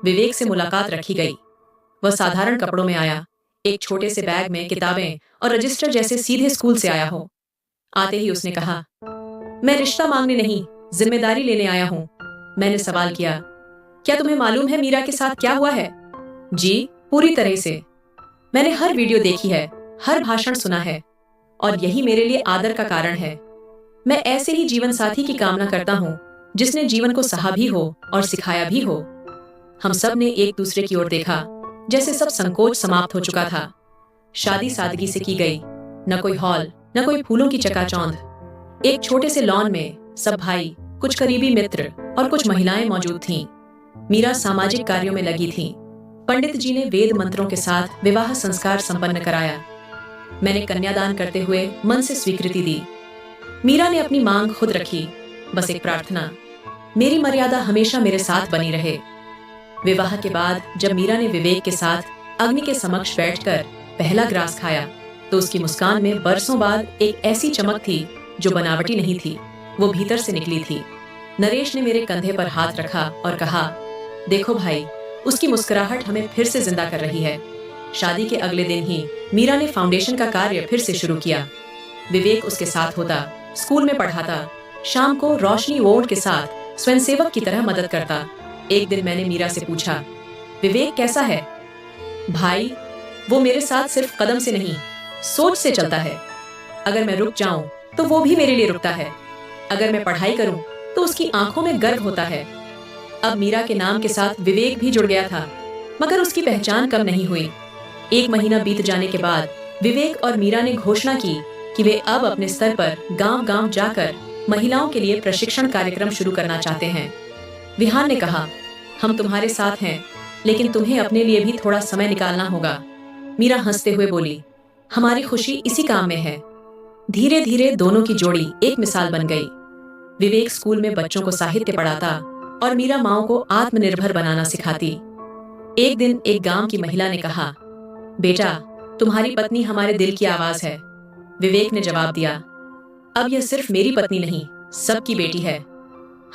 विवेक से मुलाकात रखी गई। वह साधारण कपड़ों में आया, एक छोटे से बैग में किताबें और रजिस्टर जैसे सीधे स्कूल से आया हो। आते ही उसने कहा, मैं रिश्ता मांगने नहीं, जिम्मेदारी लेने आया हूँ। मैंने सवाल किया, क्या तुम्हें मालूम है मीरा के साथ क्या हुआ है? जी, पूरी तरह से। मैंने हर वीडियो देखी है, हर भाषण सुना है और यही मेरे लिए आदर का कारण है। मैं ऐसे ही जीवन साथी की कामना करता हूँ जिसने जीवन को सहा भी हो और सिखाया भी हो। हम सब ने एक दूसरे की ओर देखा, जैसे सब संकोच समाप्त हो चुका था। शादी सादगी से की गई, न कोई हॉल, न कोई फूलों की चकाचौंध। एक छोटे से लॉन में सब भाई, कुछ करीबी मित्र और कुछ महिलाएं मौजूद थीं। मीरा सामाजिक कार्यों में लगी थी। पंडित जी ने वेद मंत्रों के साथ विवाह संस्कार संपन्न कराया। मैंने कन्यादान करते हुए मन से स्वीकृति दी। मीरा ने अपनी मांग खुद रखी, बस एक प्रार्थना, मेरी मर्यादा हमेशा मेरे साथ बनी रहे। विवाह के बाद जब मीरा ने विवेक के साथ अग्नि के समक्ष बैठकर पहला ग्रास खाया तो उसकी मुस्कान में बरसों बाद एक ऐसी चमक थी जो बनावटी नहीं थी, वो भीतर से निकली थी। नरेश ने मेरे कंधे पर हाथ रखा और कहा, देखो भाई, उसकी मुस्कुराहट हमें फिर से जिंदा कर रही है। शादी के अगले दिन ही मीरा ने फाउंडेशन का कार्य फिर से शुरू किया। विवेक उसके साथ होता, स्कूल में पढ़ाता, शाम को रोशनी वोट के साथ स्वयंसेवक की तरह मदद करता। एक दिन मैंने मीरा से पूछा, विवेक कैसा है? भाई, वो मेरे साथ सिर्फ कदम से नहीं, सोच से चलता है। अगर मैं रुक जाऊं तो वो भी मेरे लिए रुकता है। अगर मैं पढ़ाई करूं तो उसकी आंखों में गर्व होता है। अब मीरा के नाम के साथ विवेक भी जुड़ गया था, मगर उसकी पहचान कम नहीं हुई। 1 महीना बीत जाने के बाद विवेक और मीरा ने घोषणा की कि वे अब अपने स्तर पर गांव-गांव जाकर महिलाओं के लिए प्रशिक्षण कार्यक्रम शुरू करना चाहते हैं। विहान ने कहा, हम तुम्हारे साथ हैं, लेकिन तुम्हें अपने लिए भी थोड़ा समय निकालना होगा। मीरा हंसते हुए बोली, हमारी खुशी इसी काम में है। धीरे धीरे दोनों की जोड़ी एक मिसाल बन गई। विवेक स्कूल में बच्चों को साहित्य पढ़ाता और मीरा माओं को आत्मनिर्भर बनाना सिखाती। एक दिन एक गांव की महिला ने कहा, बेटा, तुम्हारी पत्नी हमारे दिल की आवाज है। विवेक ने जवाब दिया, अब यह सिर्फ मेरी पत्नी नहीं, सबकी बेटी है।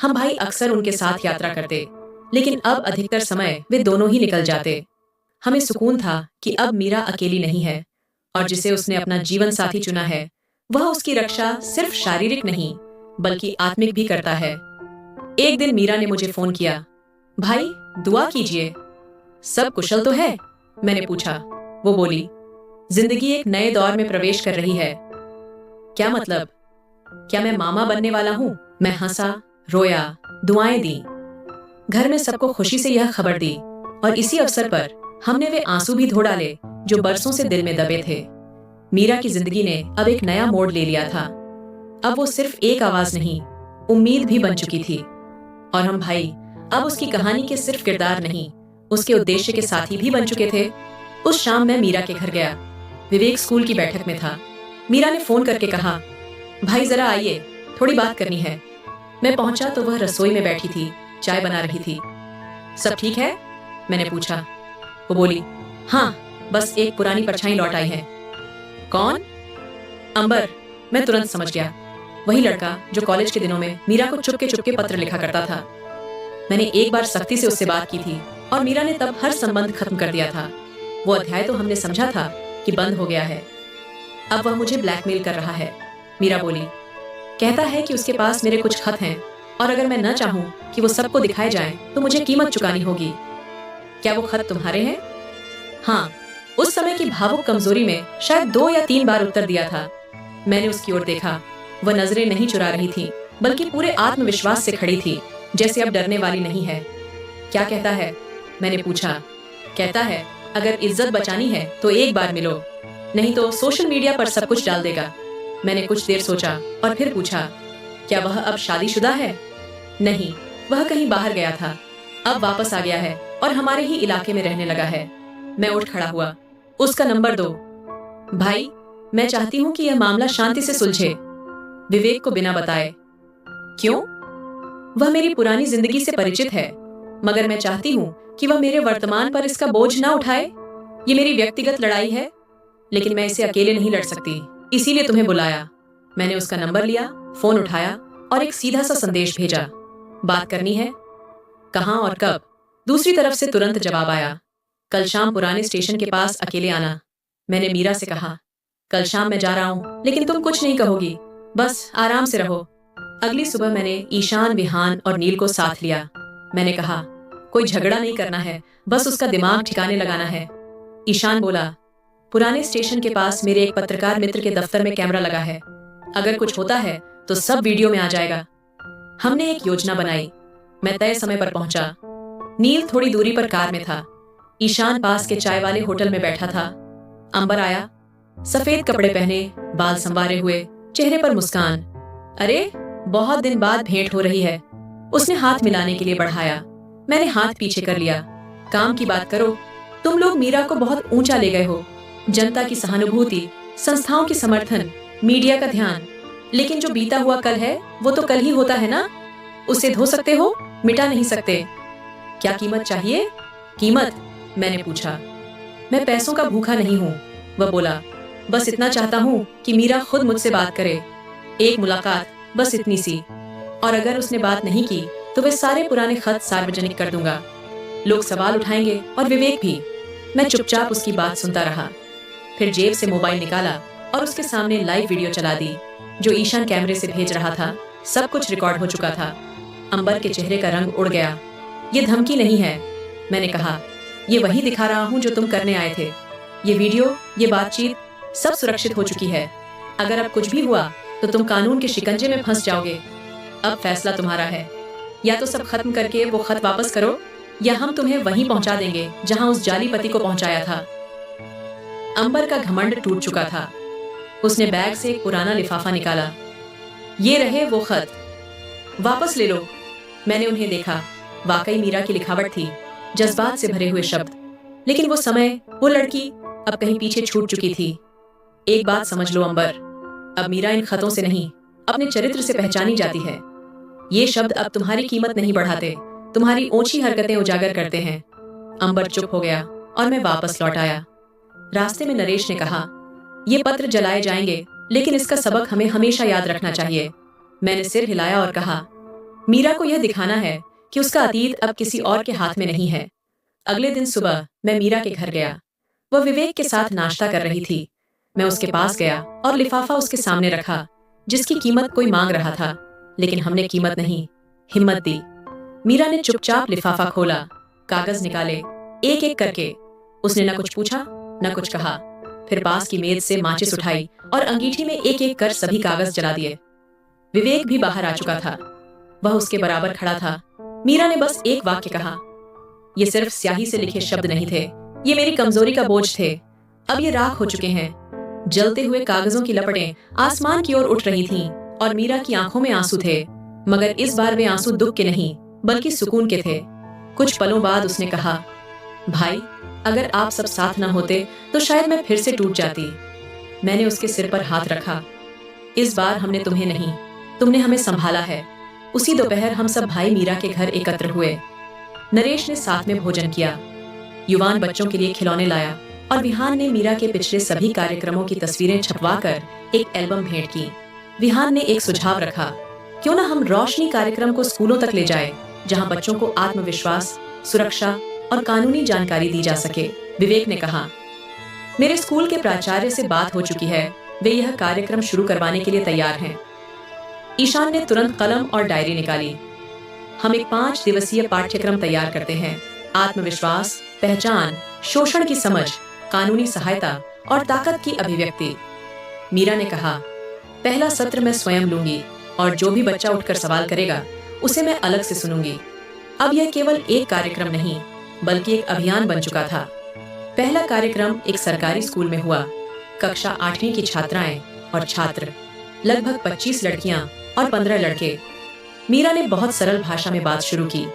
हम भाई अक्सर उनके साथ यात्रा करते, लेकिन अब अधिकतर समय वे दोनों ही निकल जाते। हमें सुकून था कि अब मीरा अकेली नहीं है और जिसे उसने अपना जीवन साथी चुना है, वह उसकी रक्षा सिर्फ शारीरिक नहीं बल्कि आत्मिक भी करता है। एक दिन मीरा ने मुझे फोन किया, भाई दुआ कीजिए। सब कुशल तो है? मैंने पूछा। वो बोली, जिंदगी एक नए दौर में प्रवेश कर रही है। क्या मतलब? क्या मैं मामा बनने वाला हूँ? मैं हंसा, रोया, दुआएं दी। घर में सबको खुशी से यह खबर दी और इसी अवसर पर हमने वे आंसू भी धो डाले जो बरसों से दिल में दबे थे। मीरा की जिंदगी ने अब एक नया मोड़ ले लिया था। अब वो सिर्फ एक आवाज नहीं, उम्मीद भी बन चुकी थी। और हम भाई अब उसकी कहानी के सिर्फ किरदार नहीं, उसके उद्देश्य के साथी भी बन चुके थे। उस शाम मैं मीरा के घर गया। विवेक स्कूल की बैठक में था। मीरा ने फोन करके कहा, भाई जरा आइए, थोड़ी बात करनी है। मैं पहुंचा तो वह रसोई में बैठी थी, चाय बना रही थी। सब ठीक है? मैंने पूछा। वो बोली, हाँ, बस एक पुरानी परछाई लौट आई है। कौन? अंबर। मैं तुरंत समझ गया, वही लड़का जो कॉलेज के दिनों में मीरा को चुपके चुपके पत्र लिखा करता था। मैंने एक बार सख्ती से उससे बात की थी और मीरा ने तब हर संबंध खत्म कर दिया था। वो अध्याय तो हमने समझा था कि बंद हो गया है। अब वह मुझे ब्लैकमेल कर रहा है। मीरा बोली, कहता है कि उसके पास मेरे कुछ खत हैं और अगर मैं न चाहूं कि वो सबको दिखाए जाएं, तो मुझे कीमत चुकानी होगी। क्या वो खत तुम्हारे हैं? हाँ, उस समय की भावुक कमजोरी में शायद 2 या 3 बार उत्तर दिया था। मैंने उसकी ओर देखा। वह नजरें नहीं चुरा रही थी, बल्कि पूरे आत्मविश्वास से खड़ी थी, जैसे अब डरने वाली नहीं है। क्या कहता है? मैंने पूछा। कहता है, अगर इज्जत बचानी है तो एक बार मिलो, नहीं तो सोशल मीडिया पर सब कुछ डाल देगा। मैंने कुछ देर सोचा और फिर पूछा, क्या वह अब शादीशुदा है? नहीं, वह कहीं बाहर गया था, अब वापस आ गया है और हमारे ही इलाके में रहने लगा है। मैं उठ खड़ा हुआ। उसका नंबर दो। भाई, मैं चाहती हूँ कि यह मामला शांति से सुलझे, विवेक को बिना बताए। क्यों? वह मेरी पुरानी जिंदगी से परिचित है, मगर मैं चाहती हूँ कि वह मेरे वर्तमान पर इसका बोझ ना उठाए। ये मेरी व्यक्तिगत लड़ाई है, लेकिन मैं इसे अकेले नहीं लड़ सकती, इसीलिए तुम्हें बुलाया। मैंने उसका नंबर लिया, फोन उठाया और एक सीधा सा संदेश भेजा। बात करनी है? कहाँ और कब? दूसरी तरफ से तुरंत जवाब आया, कल शाम पुराने स्टेशन के पास अकेले आना। मैंने मीरा से कहा, कल शाम मैं जा रहा हूँ, लेकिन तुम कुछ नहीं कहोगी, बस आराम से रहो। अगली सुबह मैंने ईशान, विहान और नील को साथ लिया। मैंने कहा, कोई झगड़ा नहीं करना है, बस उसका दिमाग ठिकाने लगाना है। ईशान बोला, पुराने स्टेशन के पास मेरे एक पत्रकार मित्र के दफ्तर में कैमरा लगा है, अगर कुछ होता है तो सब वीडियो में आ जाएगा। हमने एक योजना बनाई। मैं तय समय पर पहुंचा। नील थोड़ी दूरी पर कार में था। ईशान पास के चाय वाले होटल में बैठा था। अंबर आया, सफेद कपड़े पहने, बाल संवारे हुए, चेहरे पर मुस्कान। अरे, बहुत दिन बाद भेंट हो रही है। उसने हाथ मिलाने के लिए बढ़ाया। मैंने हाथ पीछे कर लिया। काम की बात करो। तुम लोग मीरा को बहुत ऊंचा ले गए हो, जनता की सहानुभूति, संस्थाओं की समर्थन, मीडिया का ध्यान, लेकिन जो बीता हुआ कल है वो तो कल ही होता है ना। उसे धो सकते हो, मिटा नहीं सकते। क्या कीमत चाहिए? कीमत? मैंने पूछा। मैं पैसों का भूखा नहीं हूँ, वह बोला। बस इतना चाहता हूँ कि मीरा खुद मुझसे बात करे, एक मुलाकात, बस इतनी सी। और अगर उसने बात नहीं की तो वे सारे पुराने खत सार्वजनिक कर दूंगा। लोग सवाल उठाएंगे और विवेक भी। मैं चुपचाप उसकी बात सुनता रहा। फिर जेब से मोबाइल निकाला और उसके सामने लाइव वीडियो चला दी जो ईशान कैमरे से भेज रहा था। सब कुछ रिकॉर्ड हो चुका था। अंबर के चेहरे का रंग उड़ गया। ये धमकी नहीं है, मैंने कहा, ये वही दिखा रहा हूँ जो तुम करने आए थे। ये वीडियो, ये बातचीत, सब सुरक्षित हो चुकी है। अगर अब कुछ भी हुआ तो तुम कानून के शिकंजे में फंस जाओगे। अब फैसला तुम्हारा है, या तो सब खत्म करके वो खत वापस करो, या हम तुम्हें वहीं पहुंचा देंगे जहां उस जाली पति को पहुंचाया था। अंबर का घमंड टूट चुका था। उसने बैग से एक पुराना लिफाफा निकाला। ये रहे वो खत, वापस ले लो। मैंने उन्हें देखा। वाकई मीरा की लिखावट थी, जज्बात से भरे हुए शब्द। लेकिन वो समय, वो लड़की अब कहीं पीछे छूट चुकी थी। एक बात समझ लो अंबर, अब मीरा इन खतों से नहीं, अपने चरित्र से पहचानी जाती है। ये शब्द अब तुम्हारी कीमत नहीं बढ़ाते, तुम्हारी ऊंची हरकतें उजागर करते हैं। अंबर चुप हो गया और मैं वापस लौट आया। रास्ते में नरेश ने कहा, ये पत्र जलाए जाएंगे, लेकिन इसका सबक हमें हमेशा याद रखना चाहिए। मैंने सिर हिलाया और कहा, मीरा को यह दिखाना है कि उसका अतीत अब किसी और के हाथ में नहीं है। अगले दिन सुबह मैं मीरा के घर गया। वह विवेक के साथ नाश्ता कर रही थी। मैं उसके पास गया और लिफाफा उसके सामने रखा, जिसकी कीमत कोई मांग रहा था, लेकिन हमने कीमत नहीं, हिम्मत दी। मीरा ने चुपचाप लिफाफा खोला, कागज निकाले, एक एक करके। उसने न कुछ पूछा, न कुछ कहा, फिर पास की मेज से माचिस उठाई और अंगीठी में एक एक कर सभी कागज जला दिए। विवेक भी बाहर आ चुका था। वह उसके बराबर खड़ा था। मीरा ने बस एक वाक्य कहा, ये सिर्फ स्याही से लिखे शब्द नहीं थे, ये मेरी कमजोरी का बोझ थे। अब ये राख हो चुके हैं। जलते हुए कागजों की लपटें आसमान की ओर उठ रही थीं और मीरा की आंखों में आंसू थे, मगर इस बार वे आंसू दुख के नहीं बल्कि सुकून के थे। कुछ पलों बाद उसने कहा, भाई, अगर आप सब साथ न होते तो शायद मैं फिर से टूट जाती। मैंने उसके सिर पर हाथ रखा। इस बार हमने तुम्हें नहीं, तुमने हमें संभाला है। उसी दोपहर हम सब भाई मीरा के घर एकत्र हुए। नरेश ने साथ में भोजन किया। युवान बच्चों के लिए खिलौने लाया और विहान ने मीरा के पिछले सभी कार्यक्रमों की तस्वीरें छपवाकर एक एल्बम भेंट की। विहान ने एक सुझाव रखा, क्यों ना हम रोशनी कार्यक्रम को स्कूलों तक ले जाएं, जहां बच्चों को आत्मविश्वास, सुरक्षा और कानूनी जानकारी दी जा सके। विवेक ने कहा, मेरे स्कूल के प्राचार्य से बात हो चुकी है, वे यह कार्यक्रम शुरू करवाने के लिए तैयार हैं। ईशान ने तुरंत कलम और डायरी निकाली। हम एक 5 दिवसीय पाठ्यक्रम तैयार करते हैं। आत्मविश्वास, पहचान, शोषण की समझ, कानूनी सहायता और ताकत की अभिव्यक्ति। मीरा ने कहा, पहला सत्र मैं स्वयं लूंगी और जो भी बच्चा उठकर सवाल करेगा उसे मैं अलग से सुनूंगी। अब यह केवल एक कार्यक्रम नहीं बल्कि एक अभियान बन चुका था। पहला कार्यक्रम एक सरकारी स्कूल में हुआ। कक्षा 8वीं की छात्राएं और छात्र, लगभग 25 लड़कियां और 15 लड़के। मीरा ने बहुत सरल भाषा में बात शुरू की।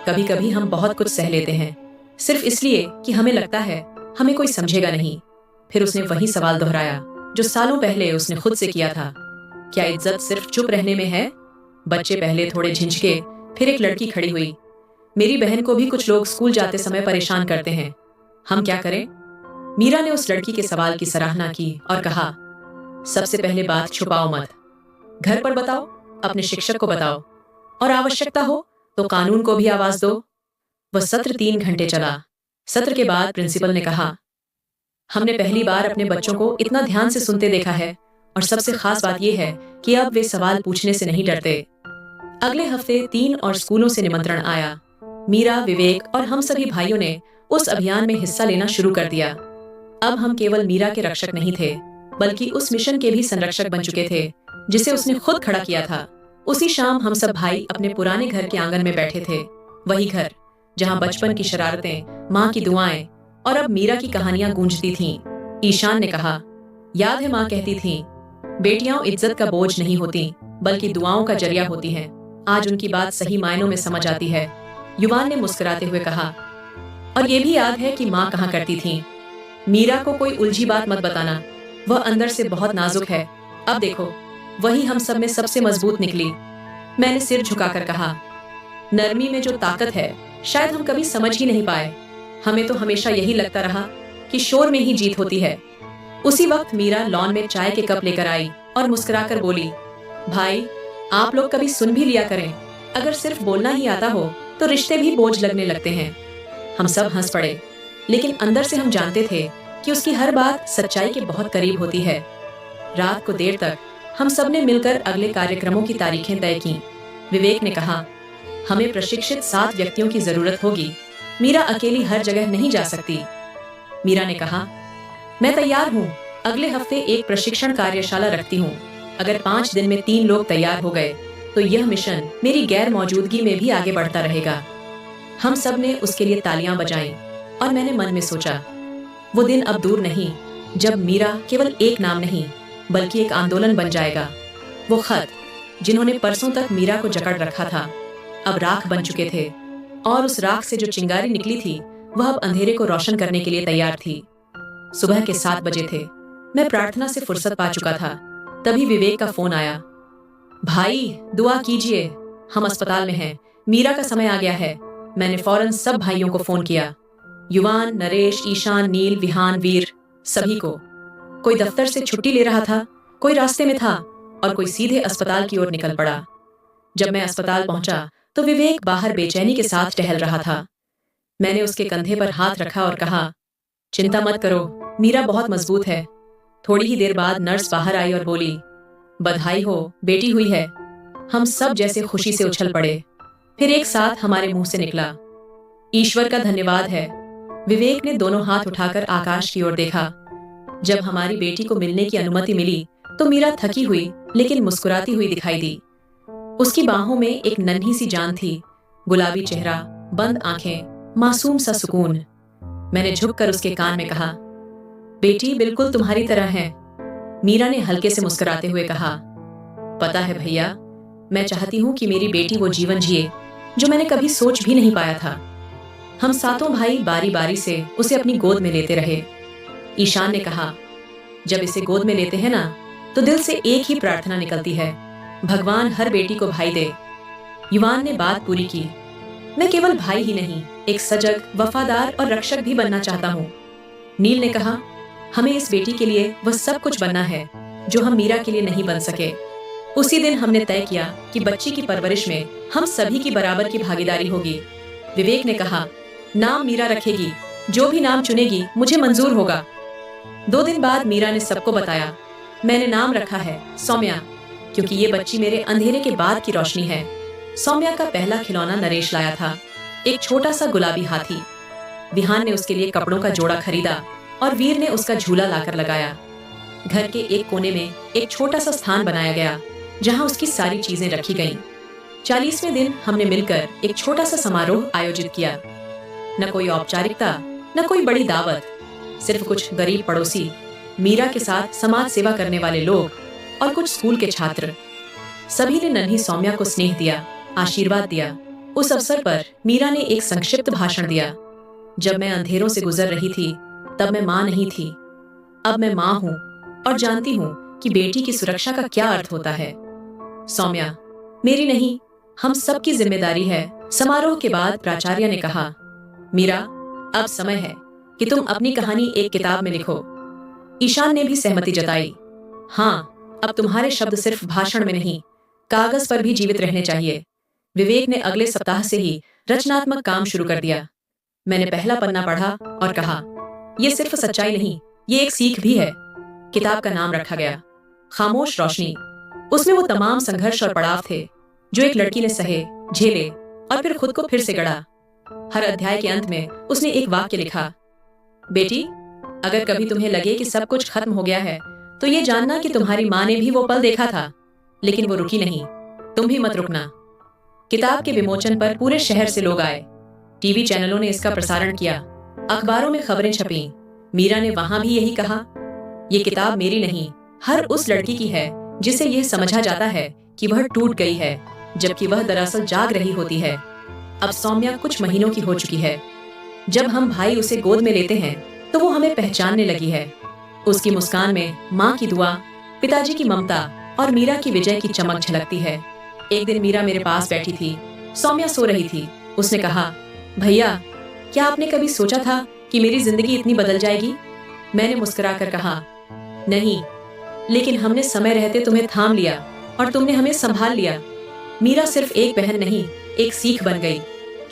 कभी कभी हम बहुत कुछ सह लेते हैं सिर्फ इसलिए कि हमें लगता है हमें कोई समझेगा नहीं। फिर उसने वही सवाल दोहराया जो सालों पहले उसने खुद से किया था, क्या इज्जत सिर्फ चुप रहने में है? बच्चे पहले थोड़े झिझके, फिर एक लड़की खड़ी हुई। मेरी बहन को भी कुछ लोग स्कूल जाते समय परेशान करते हैं, हम क्या करें? मीरा ने उस लड़की के सवाल की सराहना की और कहा, सबसे पहले बात छुपाओ मत। घर पर बताओ, अपने शिक्षक को बताओ और आवश्यकता हो तो कानून को भी आवाज दो। वह सत्र 3 घंटे चला। सत्र के बाद प्रिंसिपल ने कहा, हमने पहली बार अपने बच्चों को इतना ध्यान से सुनते देखा है और सबसे खास बात यह है कि अब वे सवाल पूछने से नहीं डरते। अगले हफ्ते 3 और स्कूलों से निमंत्रण आया। मीरा, विवेक और हम सभी भाइयों ने उस अभियान में हिस्सा लेना शुरू कर दिया। अब हम केवल मीरा के रक्षक नहीं थे बल्कि उस मिशन के भी संरक्षक बन चुके थे जिसे उसने खुद खड़ा किया था। उसी शाम हम सब भाई अपने पुराने घर के आंगन में बैठे थे। वही घर जहां बचपन की शरारतें, माँ की दुआएं और अब मीरा की कहानियां गूंजती थीं। ईशान ने कहा, याद है माँ कहती थीं, बेटियां इज्जत का बोझ नहीं होती बल्कि दुआओं का जरिया होती हैं। आज उनकी बात सही मायनों में समझ आती है। युवान ने मुस्कुराते हुए कहा, और ये भी याद है कि माँ कहा करती थीं, मीरा को कोई उलझी बात मत बताना, वह अंदर से बहुत नाजुक है। अब देखो, वही हम सब में सबसे मजबूत निकली। मैंने सिर झुकाकर कहा, नरमी में जो ताकत है शायद हम कभी समझ ही नहीं पाए। हमें तो हमेशा यही लगता रहा कि शोर में ही जीत होती है। उसी वक्त मीरा लॉन में चाय के कप लेकर आई और मुस्कुराकर बोली, भाई, आप लोग कभी सुन भी लिया करें। अगर सिर्फ बोलना ही आता हो तो रिश्ते भी बोझ लगने लगते हैं। हम सब हंस पड़े, लेकिन अंदर से हम जानते थे कि उसकी हर बात सच्चाई के बहुत करीब होती है। रात को देर तक हम सब ने मिलकर अगले कार्यक्रमों की तारीखें तय की। विवेक ने कहा, हमें प्रशिक्षित 7 व्यक्तियों की जरूरत होगी। मीरा अकेली हर जगह नहीं जा सकती। मीरा ने कहा, मैं तैयार हूँ। अगले हफ्ते एक प्रशिक्षण कार्यशाला रखती हूँ। अगर 5 दिन में 3 लोग तैयार हो गए तो यह मिशन मेरी गैर मौजूदगी में भी आगे बढ़ता रहेगा। हम सब ने उसके लिए तालियां बजाईं और मैंने मन में सोचा, वो दिन अब दूर नहीं जब मीरा केवल एक नाम नहीं बल्कि एक आंदोलन बन जाएगा। वो खत जिन्होंने परसों तक मीरा को जकड़ रखा था अब राख बन चुके थे और उस राख से जो चिंगारी निकली थी वह अब अंधेरे को रोशन करने के लिए तैयार थी। सुबह के 7 बजे थे। मैं प्रार्थना से फुर्सत पा चुका था। तभी विवेक का फोन आया, भाई दुआ कीजिए, हम अस्पताल में हैं, मीरा का समय आ गया है। मैंने फौरन सब भाइयों को फोन किया, युवान, नरेश, ईशान, नील, विहान, वीर, सभी को। कोई दफ्तर से छुट्टी ले रहा था, कोई रास्ते में था और कोई सीधे अस्पताल की ओर निकल पड़ा। जब मैं अस्पताल पहुंचा तो विवेक बाहर बेचैनी के साथ टहल रहा था। मैंने उसके कंधे पर हाथ रखा और कहा, चिंता मत करो, मीरा बहुत मजबूत है। थोड़ी ही देर बाद नर्स बाहर आई और बोली, बधाई हो, बेटी हुई है। हम सब जैसे खुशी से उछल पड़े। फिर एक साथ हमारे मुंह से निकला, ईश्वर का धन्यवाद है। विवेक ने दोनों हाथ उठाकर आकाश की ओर देखा। जब हमारी बेटी को मिलने की अनुमति मिली तो मीरा थकी हुई लेकिन मुस्कुराती हुई दिखाई दी। उसकी बाहों में एक नन्ही सी जान थी, गुलाबी चेहरा, बंद आंखें, मासूम सा सुकून। मैंने झुककर उसके कान में कहा, बेटी बिल्कुल तुम्हारी तरह है। मीरा ने हल्के से मुस्कुराते हुए कहा, पता है भैया, मैं चाहती हूँ कि मेरी बेटी वो जीवन जिए जो मैंने कभी सोच भी नहीं पाया था। हम सातों भाई बारी बारी से उसे अपनी गोद में लेते रहे। ईशान ने कहा, जब इसे गोद में लेते हैं ना तो दिल से एक ही प्रार्थना निकलती है, भगवान हर बेटी को भाई दे। युवान ने बात पूरी की, मैं केवल भाई ही नहीं, एक सजग, वफादार और रक्षक भी बनना चाहता हूँ। नील ने कहा, हमें इस बेटी के लिए वह सब कुछ बनना है जो हम मीरा के लिए नहीं बन सके। उसी दिन हमने तय किया कि बच्ची की परवरिश में हम सभी की बराबर की भागीदारी होगी। विवेक ने कहा, नाम मीरा रखेगी, जो भी नाम चुनेगी मुझे मंजूर होगा। 2 दिन बाद मीरा ने सबको बताया, मैंने नाम रखा है सौम्या, क्योंकि ये बच्ची मेरे अंधेरे के बाद की रोशनी है। सौम्या का पहला खिलौना नरेश लाया था, एक छोटा सा गुलाबी हाथी। विहान ने उसके लिए कपड़ों का जोड़ा खरीदा और वीर ने उसका झूला लाकर लगाया। घर के एक कोने में एक छोटा सा स्थान बनाया गया जहां उसकी सारी चीजें रखी गईं। 40वें दिन हमने मिलकर एक छोटा सा समारोह आयोजित किया। न कोई औपचारिकता, न कोई बड़ी दावत, सिर्फ कुछ गरीब पड़ोसी, मीरा के साथ समाज सेवा करने वाले लोग और कुछ स्कूल के छात्र। सभी ने नन्ही सौम्या को स्नेह दिया, आशीर्वाद दिया। उस अवसर पर मीरा ने एक संक्षिप्त भाषण दिया, जब मैं अंधेरों से गुजर रही थी तब मैं माँ नहीं थी, अब मैं माँ हूँ और जानती हूँ कि बेटी की सुरक्षा का क्या अर्थ होता है। सौम्या मेरी नहीं, हम सब की जिम्मेदारी है। समारोह के बाद प्राचार्य ने कहा, मीरा अब समय है कि तुम अपनी कहानी एक किताब में लिखो। ईशान ने भी सहमति जताई, हाँ, अब तुम्हारे शब्द सिर्फ भाषण में नहीं, कागज पर भी जीवित रहने चाहिए। विवेक ने अगले सप्ताह से ही रचनात्मक काम शुरू कर दिया। मैंने पहला पन्ना पढ़ा और कहा, यह सिर्फ सच्चाई नहीं, ये एक सीख भी है। किताब का नाम रखा गया खामोश रोशनी। उसमें वो तमाम संघर्ष और पड़ाव थे जो एक लड़की ने सहे, झेले और फिर खुद को फिर से गढ़ा। हर अध्याय के अंत में उसने एक वाक्य लिखा, बेटी अगर कभी तुम्हें लगे कि सब कुछ खत्म हो गया है तो ये जानना कि तुम्हारी माँ ने भी वो पल देखा था, लेकिन वो रुकी नहीं, तुम भी मत रुकना। किताब के विमोचन पर पूरे शहर से लोग आए, टीवी चैनलों ने इसका प्रसारण किया, अखबारों में खबरें छपी। मीरा ने वहां भी यही कहा, ये किताब मेरी नहीं, हर उस लड़की की है जिसे यह समझा जाता है कि वह टूट गई है जबकि वह दरअसल जाग रही होती है। अब सौम्या कुछ महीनों की हो चुकी है। जब हम भाई उसे गोद में लेते हैं तो वो हमें पहचानने लगी है। उसकी मुस्कान में माँ की दुआ, पिताजी की ममता और मीरा की विजय की चमक झलकती है। एक दिन मीरा मेरे पास बैठी थी, सौम्या सो रही थी। उसने कहा, भैया क्या आपने कभी सोचा था कि मेरी जिंदगी इतनी बदल जाएगी? मैंने मुस्कुराकर कहा, नहीं, लेकिन हमने समय रहते तुम्हें थाम लिया और तुमने हमें संभाल लिया। मीरा सिर्फ एक बहन नहीं, एक सीख बन गई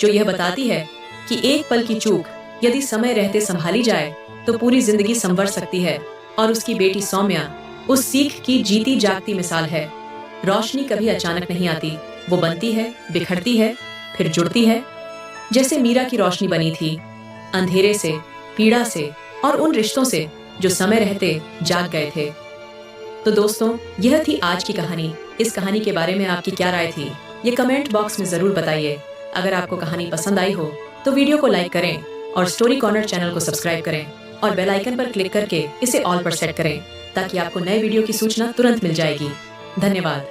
जो यह बताती है कि एक पल की चूक यदि समय रहते संभाली जाए तो पूरी जिंदगी संवर सकती है। और उसकी बेटी सौम्या उस सीख की जीती जागती मिसाल है। रोशनी कभी अचानक नहीं आती, वो बनती है, बिखरती है, फिर जुड़ती है, जैसे मीरा की रोशनी बनी थी, अंधेरे से, पीड़ा से और उन रिश्तों से जो समय रहते जाग गए थे। तो दोस्तों, यह थी आज की कहानी। इस कहानी के बारे में आपकी क्या राय थी, ये कमेंट बॉक्स में जरूर बताइए। अगर आपको कहानी पसंद आई हो तो वीडियो को लाइक करें और स्टोरी कॉर्नर चैनल को सब्सक्राइब करें और बेल आइकन पर क्लिक करके इसे ऑल पर सेट करें ताकि आपको नए वीडियो की सूचना तुरंत मिल जाएगी। धन्यवाद।